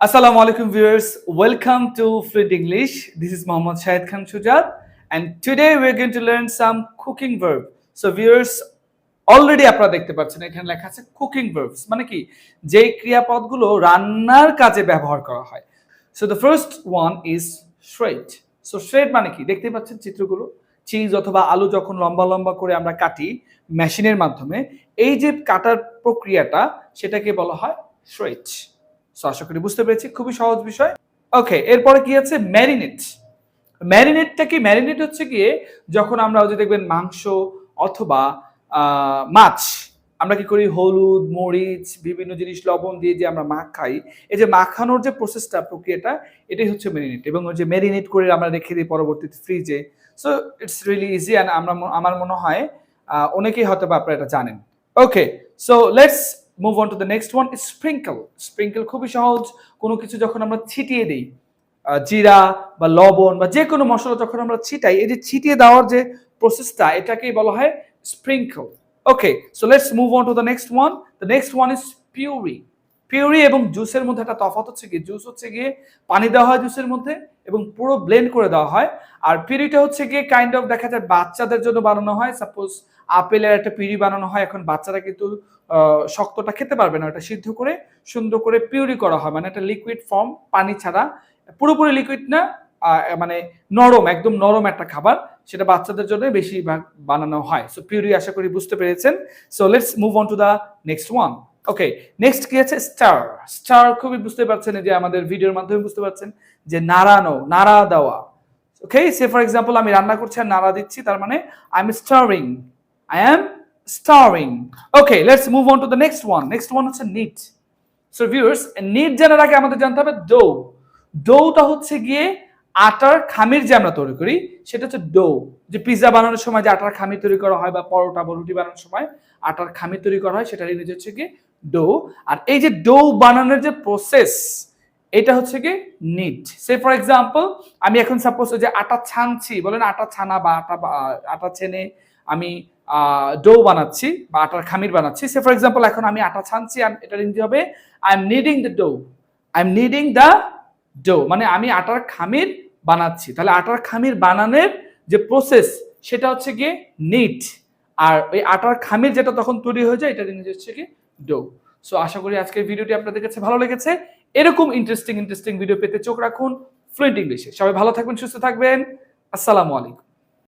Assalamu alaikum viewers, welcome to Fluent English. This is Mohammad Shahid Khan Shujat and today we're going to learn some cooking verb. So viewers, already আপনারা দেখতে পাচ্ছেন এখানে লেখা আছে cooking verbs মানে কি যে ক্রিয়াপদগুলো রান্নার কাজে ব্যবহার করা হয়। So the first one is shred. So shred মানে কি দেখতে পাচ্ছেন চিত্রগুলো, চিজ অথবা আলু যখন লম্বা লম্বা করে আমরা কাটি মেশিনের মাধ্যমে, এই যে কাটার প্রক্রিয়াটা সেটাকে বলা হয় শ্রেড। সো আশা করি বুঝতে পেরেছি, খুবই সহজ বিষয়। ওকে, এরপরে কি আছে ম্যারিনেট। ম্যারিনেটটা কি? ম্যারিনেট হচ্ছে গিয়ে যখন আমরা ওই যে দেখবেন মাংস অথবা মাছ আমরা কি করি হলুদ মরিচ বিভিন্ন জিনিস লবণ দিয়ে যে আমরা মাখ খাই, এই যে মাখানোর যে প্রসেসটা প্রক্রিয়াটা এটাই হচ্ছে ম্যারিনেট, এবং ওই যে ম্যারিনেট করে আমরা রেখে দিই পরবর্তীতে ফ্রিজে। So it's really easy and আমার মনে হয় অনেকেই হয়তো বা আপনারা এটা জানেন। Okay, so let's move on to the next one, sprinkle. Sprinkle খুবই সহজ, কোনো কিছু যখন আমরা ছিটিয়ে দিই জিরা বা লবণ বা যে কোনো মশলা যখন আমরা ছিটাই, এই যে ছিটিয়ে দেওয়ার যে প্রসেসটা এটাকেই বলা হয় sprinkle. Okay, so let's move on to the next one. The next one is puree. Puree এবং জুসের মধ্যে একটা তফাৎ হচ্ছে কি, জুস হচ্ছে গিয়ে পানি দেওয়া হয় জুসের মধ্যে এবং পুরো ব্লেন্ড করে দেওয়া হয়, আর পিউরিটা হচ্ছে গিয়ে কাইন্ড অফ দেখা যায় বাচ্চাদের জন্য বানানো হয়। সাপোজ আপেলের একটা পিউরি বানানো হয়, এখন বাচ্চারা কিন্তু শক্তটা খেতে পারবে না, এটা সিদ্ধ করে সুন্দর করে পিউরি করা হয়, মানে একটা লিকুইড ফর্ম, পানি ছাড়া, পুরোপুরি লিকুইড না, মানে নরম, একদম নরম একটা খাবার, সেটা বাচ্চাদের জন্য বেশিরভাগ বানানো হয়। সো পিউরি আশা করি বুঝতে পেরেছেন। So let's move on to the next one. Okay, next কি আছে স্টার। স্টার খুবই বুঝতে পারছেন, যে আমাদের ভিডিওর মাধ্যমে বুঝতে পারছেন যে নাড়ানো, নাড়া দেওয়া। ওকে, সে ফর এক্সাম্পল আমি রান্না করছি আর নাড়া দিচ্ছি, তার মানে I am steering, I am steering. Okay, let's move on to the next one. Next one হচ্ছে নিট। সো ভিউয়ার্স, নিট জানার আগে আমাদের জানতে হবে ডো। ডোটা হচ্ছে গিয়ে আটার খামির যে আমরা তৈরি করি সেটা হচ্ছে ডো। যে পিৎজা বানানোর সময় যে আটার খামির তৈরি করা হয় বা পরোটা বা রুটি বানানোর সময় আটার খামির তৈরি করা হয়, সেটার ইংরেজি হচ্ছে কি ডো। আর এই যে ডো বানানোর যে প্রসেস এটা হচ্ছে কি নিট। সে ফর এক্সাম্পল আমি এখন সাপোজ যে আটা ছানছি, বলেন আটা ছানা বা আটা ছেনে আমি ডো বানাচ্ছি বা আটার খামির বানাচ্ছি। সে ফর এক্সাম্পল এখন আমি আটা ছানছি, এটার ইংরেজি হবে I am needing the dough. I am needing the dough মানে আমি আটার খামির বানাচ্ছি। তাহলে আটার খামির বানানোর যে প্রসেস সেটা হচ্ছে গিয়ে নিট, আর ওই আটার খামির যেটা তখন তৈরি হয়ে যায় এটার ইংরেজি হচ্ছে কি ডো। সো আশা করি আজকের ভিডিওটি আপনাদের কাছে ভালো লেগেছে। এরকম ইন্টারেস্টিং ভিডিও পেতে চোখ রাখুন ফ্লুয়েন্ট ইংলিশে। সবাই ভালো থাকবেন, সুস্থ থাকবেন। আসসালামু আলাইকুম।